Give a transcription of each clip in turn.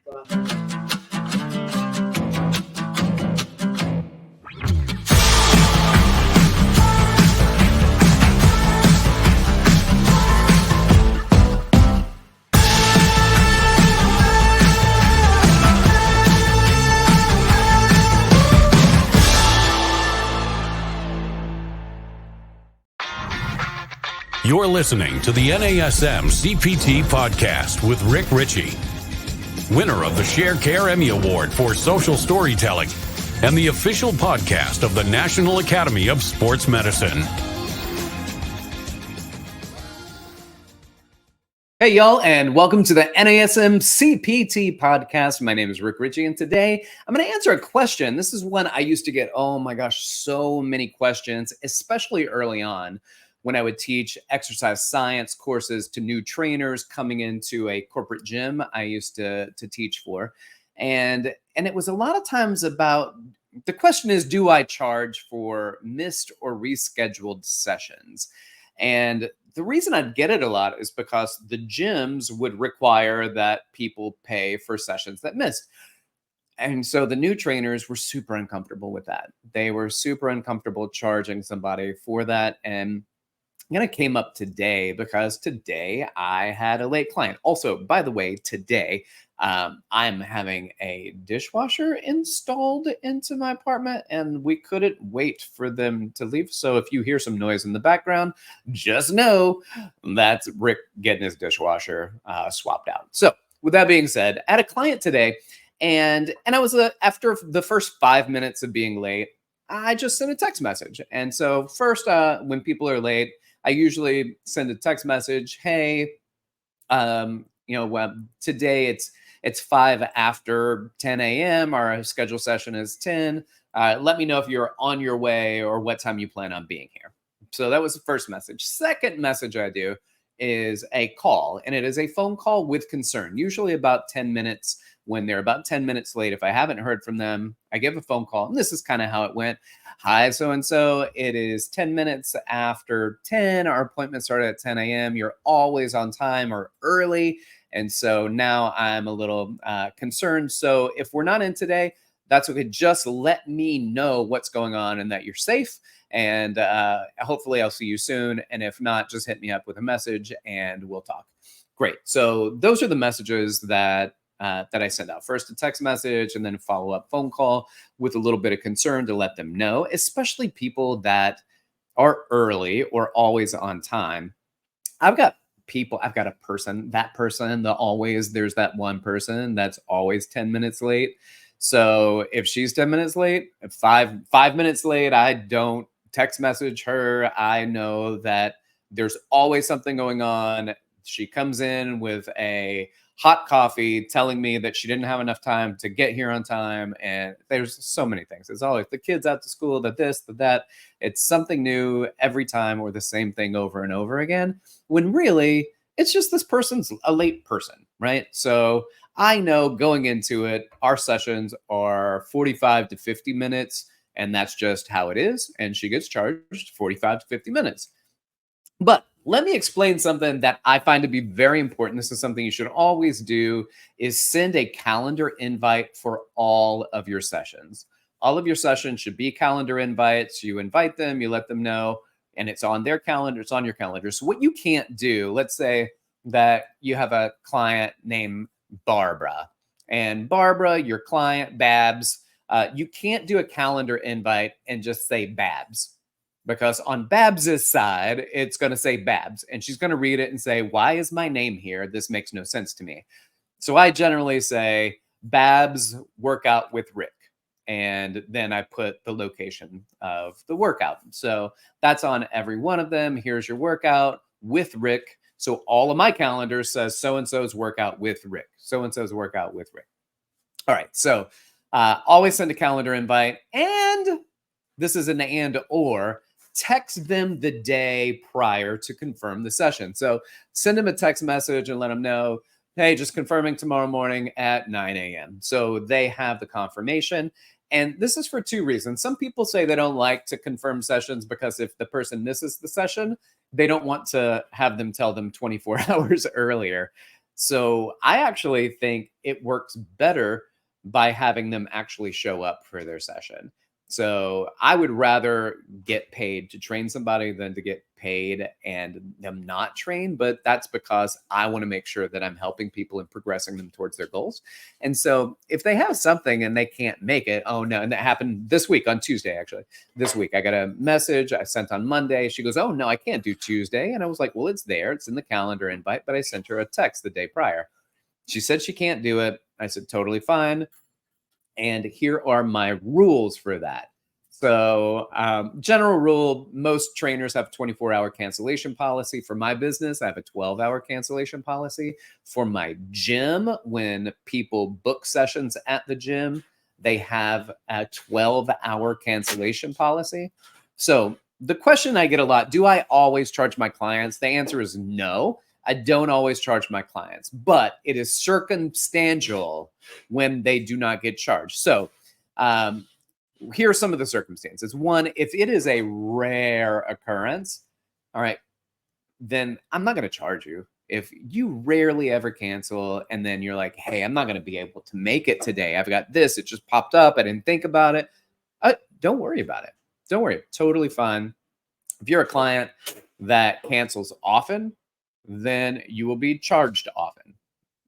You're listening to the NASM CPT Podcast with Richey, winner of the Share Care Emmy Award for Social Storytelling and the official podcast of the National Academy of Sports Medicine. Hey, y'all, and welcome to the NASM CPT Podcast. My name is Richey, and today I'm going to answer a question. This is one I used to get, oh my gosh, so many questions, especially early on, when I would teach exercise science courses to new trainers coming into a corporate gym I used to teach for. And it was a lot of times about, the question is, do I charge for missed or rescheduled sessions? And the reason I'd get it a lot is because the gyms would require that people pay for sessions that missed. And so the new trainers were super uncomfortable with that. They were super uncomfortable charging somebody for that. And it came up today because today I had a late client. Also, by the way, today I'm having a dishwasher installed into my apartment and we couldn't wait for them to leave. So if you hear some noise in the background, just know that's Rick getting his dishwasher swapped out. So with that being said, I had a client today and I was after the first 5 minutes of being late, I just sent a text message. And so first, when people are late, I usually send a text message. Hey, today it's 5 after 10 a.m. Our scheduled session is 10. Let me know if you're on your way or what time you plan on being here. So that was the first message. Second message I do is a call, and it is a phone call with concern, usually about 10 minutes. When they're about 10 minutes late, if I haven't heard from them, I give a phone call. And this is kind of how it went. Hi, so-and-so. It is 10 minutes after 10. Our appointment started at 10 a.m. You're always on time or early. And so now I'm a little concerned. So if we're not in today, that's okay. Just let me know what's going on and that you're safe. And hopefully I'll see you soon. And if not, just hit me up with a message and we'll talk. Great. So those are the messages that I send out. First a text message and then a follow-up phone call with a little bit of concern to let them know, especially people that are early or always on time. I've got a person, there's that one person that's always 10 minutes late. So if she's 10 minutes late, if five minutes late, I don't text message her. I know that there's always something going on. She comes in with a hot coffee telling me that she didn't have enough time to get here on time. And there's so many things. It's always the kids out to school, the this, the that. It's something new every time or the same thing over and over again, when really it's just this person's a late person, right? So I know going into it, our sessions are 45 to 50 minutes, and that's just how it is. And she gets charged 45 to 50 minutes. But let me explain something that I find to be very important. This is something you should always do, is send a calendar invite for all of your sessions. All of your sessions should be calendar invites. You invite them, you let them know, and it's on their calendar, it's on your calendar. So what you can't do, let's say that you have a client named Barbara, and Barbara, your client, Babs, you can't do a calendar invite and just say Babs. Because on Babs's side, it's going to say Babs, and she's going to read it and say, why is my name here? This makes no sense to me. So I generally say Babs workout with Rick. And then I put the location of the workout. So that's on every one of them. Here's your workout with Rick. So all of my calendar says so-and-so's workout with Rick. So-and-so's workout with Rick. All right. So always send a calendar invite. And this is an and or. Text them the day prior to confirm the session. So send them a text message and let them know, hey, just confirming tomorrow morning at 9 a.m. So they have the confirmation. And this is for two reasons. Some people say they don't like to confirm sessions because if the person misses the session, they don't want to have them tell them 24 hours earlier. So I actually think it works better by having them actually show up for their session. So I would rather get paid to train somebody than to get paid and them not train. But that's because I want to make sure that I'm helping people and progressing them towards their goals. And so if they have something and they can't make it, oh no, and that happened this week on Tuesday, actually. This week, I got a message I sent on Monday. She goes, oh no, I can't do Tuesday. And I was like, well, it's there. It's in the calendar invite, but I sent her a text the day prior. She said she can't do it. I said, totally fine. And here are my rules for that. So, general rule, most trainers have a 24-hour cancellation policy. For my business, I have a 12-hour cancellation policy. For my gym, when people book sessions at the gym, they have a 12-hour cancellation policy. So the question I get a lot, do I always charge my clients? The answer is no. I don't always charge my clients, but it is circumstantial when they do not get charged. So here are some of the circumstances. One, if it is a rare occurrence, all right, then I'm not going to charge you. If you rarely ever cancel and then you're like, hey, I'm not going to be able to make it today. I've got this. It just popped up. I didn't think about it. Don't worry about it. Don't worry. Totally fine. If you're a client that cancels often, then you will be charged often.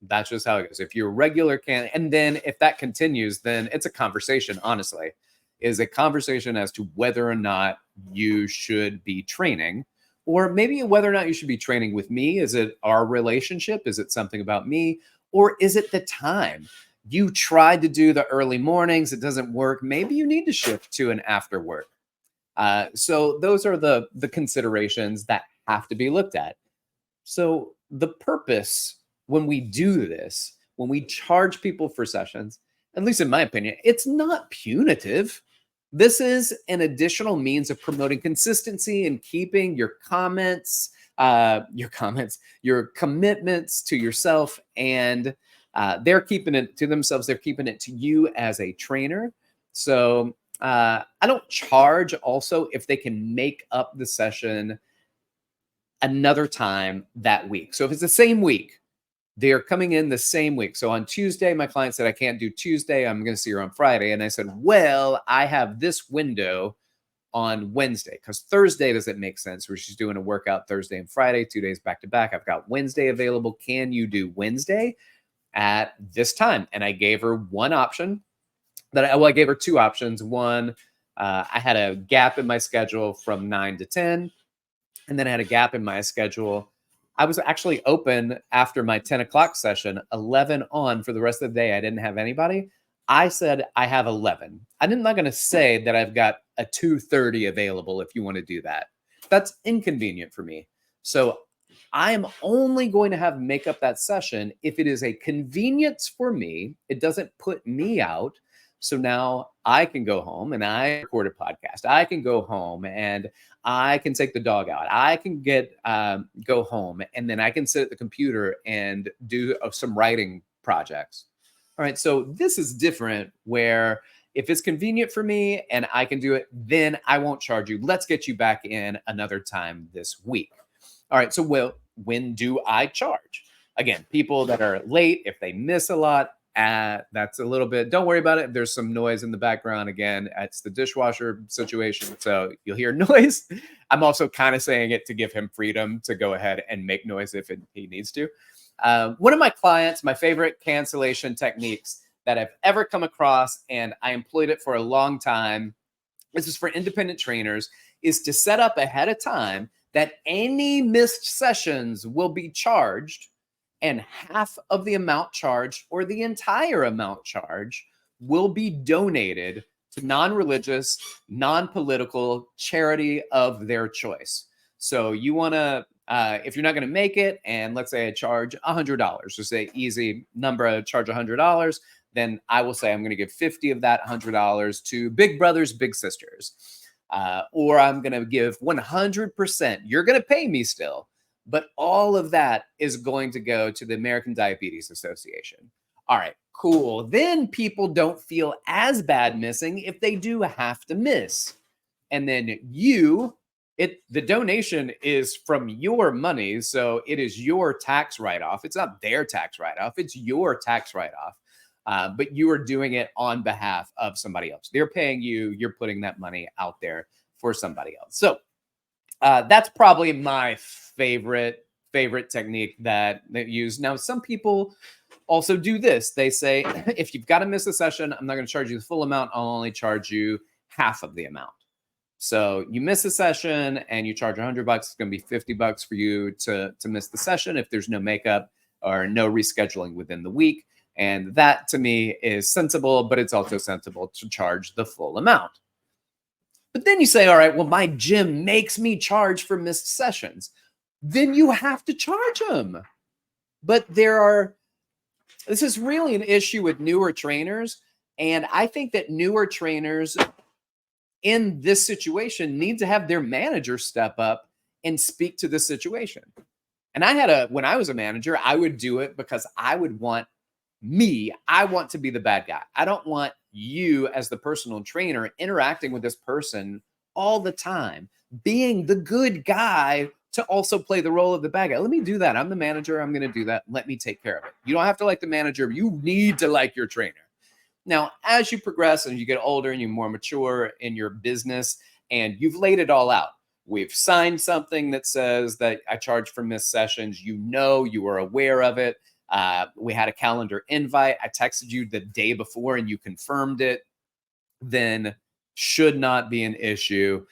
That's just how it goes. If you're a regular and then if that continues, then it's a conversation, honestly, is a conversation as to whether or not you should be training, or maybe whether or not you should be training with me. Is it our relationship? Is it something about me? Or is it the time? You tried to do the early mornings, it doesn't work. Maybe you need to shift to an after work. So those are the considerations that have to be looked at. So the purpose when we do this, when we charge people for sessions, at least in my opinion, it's not punitive. This is an additional means of promoting consistency and keeping your commitments to yourself, and they're keeping it to themselves. They're keeping it to you as a trainer. So I don't charge also if they can make up the session another time that week. So if it's the same week, they're coming in the same week. So on Tuesday, my client said, I can't do Tuesday. I'm going to see her on Friday. And I said, well, I have this window on Wednesday because Thursday doesn't make sense where she's doing a workout Thursday and Friday, 2 days back to back. I've got Wednesday available. Can you do Wednesday at this time? And I gave her one option I gave her two options. One, I had a gap in my schedule from 9 to 10. And then I had a gap in my schedule. I was actually open after my 10 o'clock session, 11 on for the rest of the day. I didn't have anybody. I said, I have 11. I'm not going to say that I've got a 2:30 available if you want to do that. That's inconvenient for me. So I'm only going to make up that session if it is a convenience for me. It doesn't put me out. So now I can go home and I record a podcast. I can go home and I can take the dog out. I can go home and then I can sit at the computer and do some writing projects. All right. So this is different where if it's convenient for me and I can do it, then I won't charge you. Let's get you back in another time this week. All right. So when do I charge? Again, people that are late, if they miss a lot, that's a little bit, don't worry about it. There's some noise in the background. Again, it's the dishwasher situation. So you'll hear noise. I'm also kind of saying it to give him freedom to go ahead and make noise if he needs to. One of my clients, my favorite cancellation techniques that I've ever come across, and I employed it for a long time, this is for independent trainers, is to set up ahead of time that any missed sessions will be charged, and half of the amount charged or the entire amount charged will be donated to non-religious, non-political charity of their choice. So you want to, if you're not going to make it, and let's say I charge $100, just say easy number, I charge $100, then I will say I'm going to give 50 of that $100 to Big Brothers, Big Sisters. Or I'm going to give 100%. You're going to pay me still, but all of that is going to go to the American Diabetes Association. All right, cool. Then people don't feel as bad missing if they do have to miss. And then you, The donation is from your money, so it is your tax write-off. It's not their tax write-off, it's your tax write-off. But you are doing it on behalf of somebody else. They're paying you, you're putting that money out there for somebody else. So that's probably my favorite technique that they use. Now, some people also do this. They say, if you've got to miss a session, I'm not going to charge you the full amount. I'll only charge you half of the amount. So you miss a session and you charge $100, it's going to be $50 for you to miss the session if there's no makeup or no rescheduling within the week. And that to me is sensible, but it's also sensible to charge the full amount. But then you say, all right, well, my gym makes me charge for missed sessions. Then you have to charge them. But this is really an issue with newer trainers. And I think that newer trainers in this situation need to have their manager step up and speak to this situation. And when I was a manager, I would do it because I want to be the bad guy. I don't want you as the personal trainer interacting with this person all the time, being the good guy to also play the role of the bad guy. Let me do that. I'm the manager. I'm going to do that. Let me take care of it. You don't have to like the manager. You need to like your trainer. Now, as you progress and you get older and you're more mature in your business and you've laid it all out, we've signed something that says that I charge for missed sessions. You are aware of it. We had a calendar invite. I texted you the day before and you confirmed it. Then should not be an issue.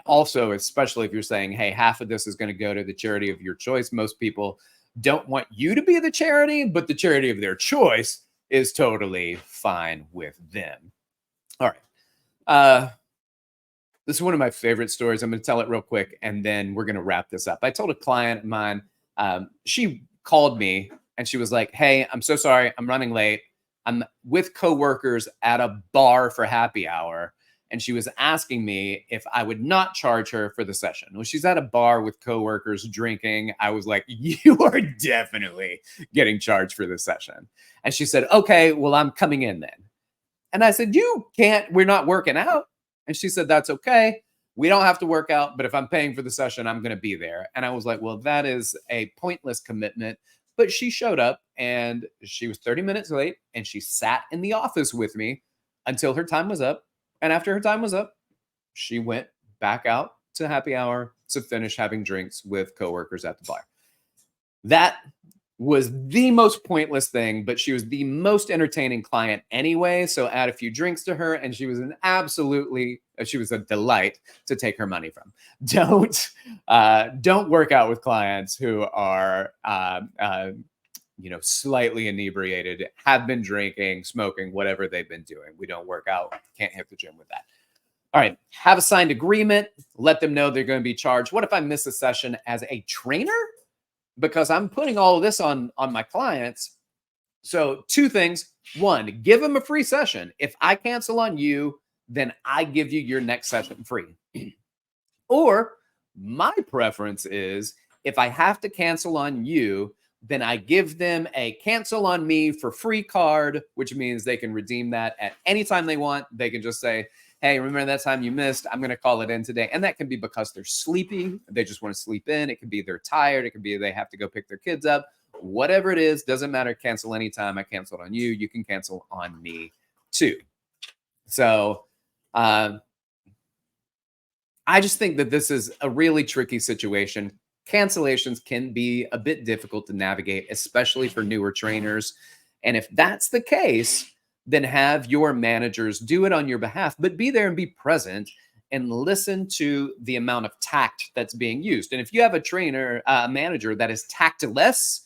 Also, especially if you're saying, hey, half of this is going to go to the charity of your choice. Most people don't want you to be the charity, but the charity of their choice is totally fine with them. All right. This is one of my favorite stories. I'm going to tell it real quick, and then we're going to wrap this up. I told a client of mine, she called me, and she was like, hey, I'm so sorry. I'm running late. I'm with coworkers at a bar for happy hour. And she was asking me if I would not charge her for the session. When she's at a bar with coworkers drinking, I was like, you are definitely getting charged for the session. And she said, okay, well, I'm coming in then. And I said, we're not working out. And she said, that's okay. We don't have to work out, but if I'm paying for the session, I'm going to be there. And I was like, well, that is a pointless commitment. But she showed up and she was 30 minutes late and she sat in the office with me until her time was up. And after her time was up, she went back out to happy hour to finish having drinks with coworkers at the bar. That was the most pointless thing, but she was the most entertaining client anyway. So add a few drinks to her, and she was a delight to take her money from. Don't work out with clients who are slightly inebriated, have been drinking, smoking, whatever they've been doing. We don't work out. Can't hit the gym with that. All right. Have a signed agreement. Let them know they're going to be charged. What if I miss a session as a trainer? Because I'm putting all of this on my clients. So 2 things. 1, give them a free session. If I cancel on you, then I give you your next session free. Or my preference is if I have to cancel on you, then I give them a cancel on me for free card, which means they can redeem that at any time they want. They can just say, hey, remember that time you missed? I'm going to call it in today. And that can be because they're sleepy. They just want to sleep in. It could be they're tired. It could be they have to go pick their kids up. Whatever it is, doesn't matter. Cancel anytime. I canceled on you. You can cancel on me too. So I just think that this is a really tricky situation. Cancellations can be a bit difficult to navigate, especially for newer trainers. And if that's the case, then have your managers do it on your behalf, but be there and be present and listen to the amount of tact that's being used. And if you have a manager that is tactless,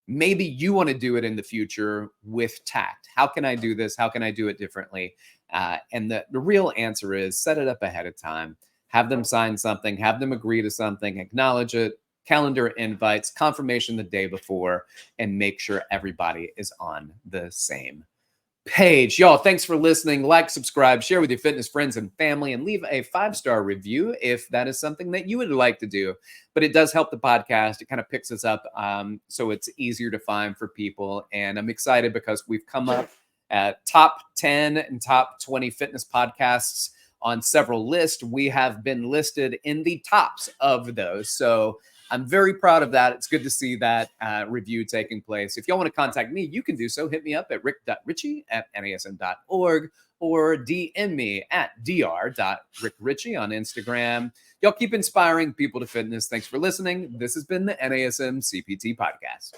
maybe you want to do it in the future with tact. How can I do this? How can I do it differently? And the real answer is set it up ahead of time. Have them sign something, have them agree to something, acknowledge it, calendar invites, confirmation the day before, and make sure everybody is on the same page. Y'all, thanks for listening. Like, subscribe, share with your fitness friends and family, and leave a 5-star review if that is something that you would like to do. But it does help the podcast. It kind of picks us up so it's easier to find for people. And I'm excited because we've come up at top 10 and top 20 fitness podcasts on several lists. We have been listed in the tops of those. So I'm very proud of that. It's good to see that review taking place. If y'all want to contact me, you can do so. Hit me up at rick.richey@nasm.org or DM me at dr.rickrichey on Instagram. Y'all keep inspiring people to fitness. Thanks for listening. This has been the NASM CPT Podcast.